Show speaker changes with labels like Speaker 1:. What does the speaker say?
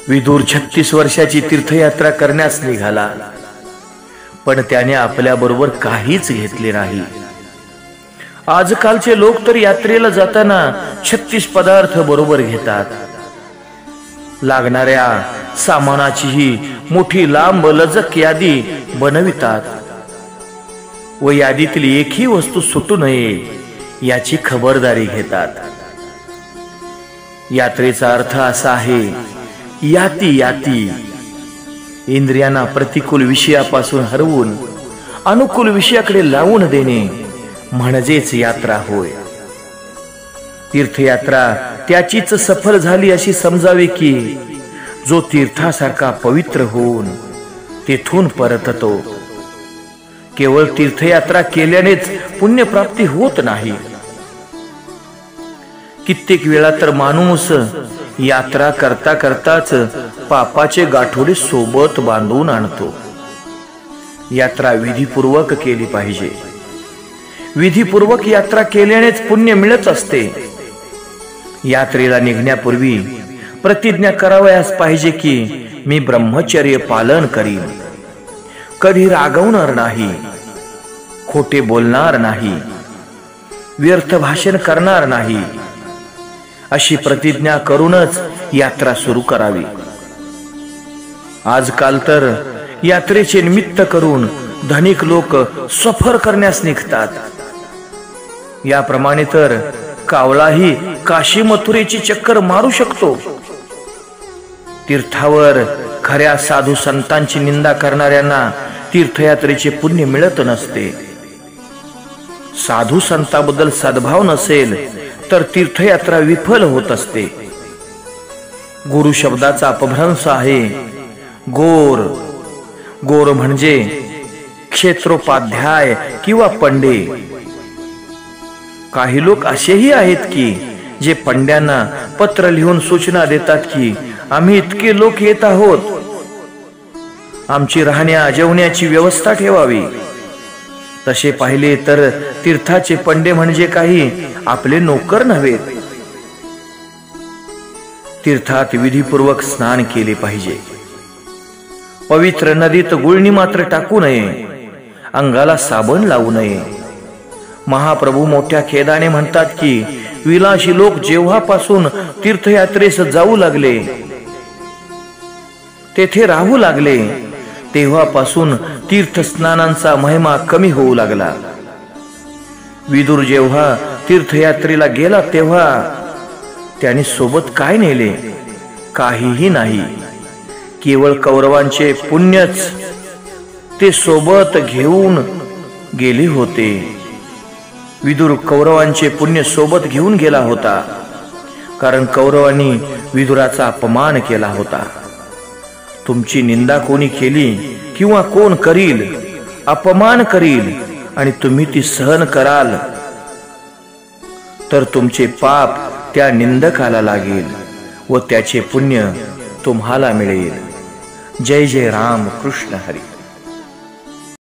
Speaker 1: विदुर 36 वर्षाची तीर्थयात्रा करण्यास निघाला, पण त्याने आपल्या बरोबर काहीच घेतले नाही। आजकालचे लोक तर यात्रेला जाताना 36 पदार्थ बरोबर घेतात। लागणाऱ्या सामानाचीही मोठी लांब लचक यादी बनवितात व यादीतली एकही वस्तू सुटू नये याची खबरदारी घेतात। यात्रेचा अर्थ असा आहे, याती याती, इंद्रियांना प्रतिकूल विषयापासून हरवून अनुकूल विषयाकडे लावून देणे म्हणजेच यात्रा होय। तीर्थयात्रा त्याचीच सफल झाली अशी समजावे की जो तीर्थासारखा पवित्र होऊन तेथून परततो। केवळ तीर्थयात्रा केल्यानेच पुण्यप्राप्ती होत नाही। कित्येक वेळा तर माणूस यात्रा करता करताच पापाचे गाठोडे सोबत बांधून आणतो। यात्रा विधीपूर्वक केली पाहिजे। विधीपूर्वक यात्रा केल्यानेच पुण्य मिळत असते। यात्रेला निघण्यापूर्वी प्रतिज्ञा करावयास पाहिजे की मी ब्रह्मचर्य पालन करीन, कधी रागवणार नाही, खोटे बोलणार नाही, व्यर्थ भाषण करणार नाही, अशी प्रतिज्ञा करूनच यात्रा सुरू करावी। आजकाल तर यात्रेचे निमित्त करून धनिक लोक सफर करण्यास निघतात। याप्रमाणे तर कावळाही काशी मथुरेची चक्कर मारू शकतो। तीर्थावर खऱ्या साधू संतांची निंदा करणाऱ्यांना तीर्थयात्रेचे पुण्य मिळत नसते। साधू संतांबद्दल सद्भाव नसेल तर तीर्थयात्रा विफल होत असते। गुरु शब्दाचा अपभ्रंश आहे गोर। गोर म्हणजे क्षेत्रोपाध्याय किंवा पंडे। काही लोक असेही आहेत की जे पंड्यांना पत्र लिहून सूचना देतात की आम्ही इतके लोक येत आहोत, आमची राहण्या जेवण्याची व्यवस्था ठेवावी। तसे पाहिले तर तीर्थाचे पंडे म्हणजे काही आपले नोकर नव्हेत। तीर्थात विधीपूर्वक स्नान केले पाहिजे। पवित्र नदीत गुळणी मात्र टाकू नये, अंगाला साबण लावू नये। महाप्रभू मोठ्या खेदाने म्हणतात की विलासी लोक जेव्हापासून तीर्थयात्रेस जाऊ लागले, तेथे राहू लागले, तेव्हापासून तीर्थस्नानांचा महिमा कमी होऊ लागला। विदुर जेव्हा तीर्थयात्रेला गेला तेव्हा त्याने सोबत काय नेले? काहीही नाही, केवळ कौरवांचे पुण्यच ते सोबत घेऊन गेले होते। विदुर कौरवांचे पुण्य सोबत घेऊन गेला होता, कारण कौरवांनी विदुराचा अपमान केला होता। तुमची निंदा कोणी केली किंवा कोण करील, अपमान करील आणि तुम्ही ती सहन कराल तर तुमचे पाप त्या निंदकाला लागेल व त्याचे पुण्य तुम्हाला मिळेल। जय जय राम कृष्ण हरी।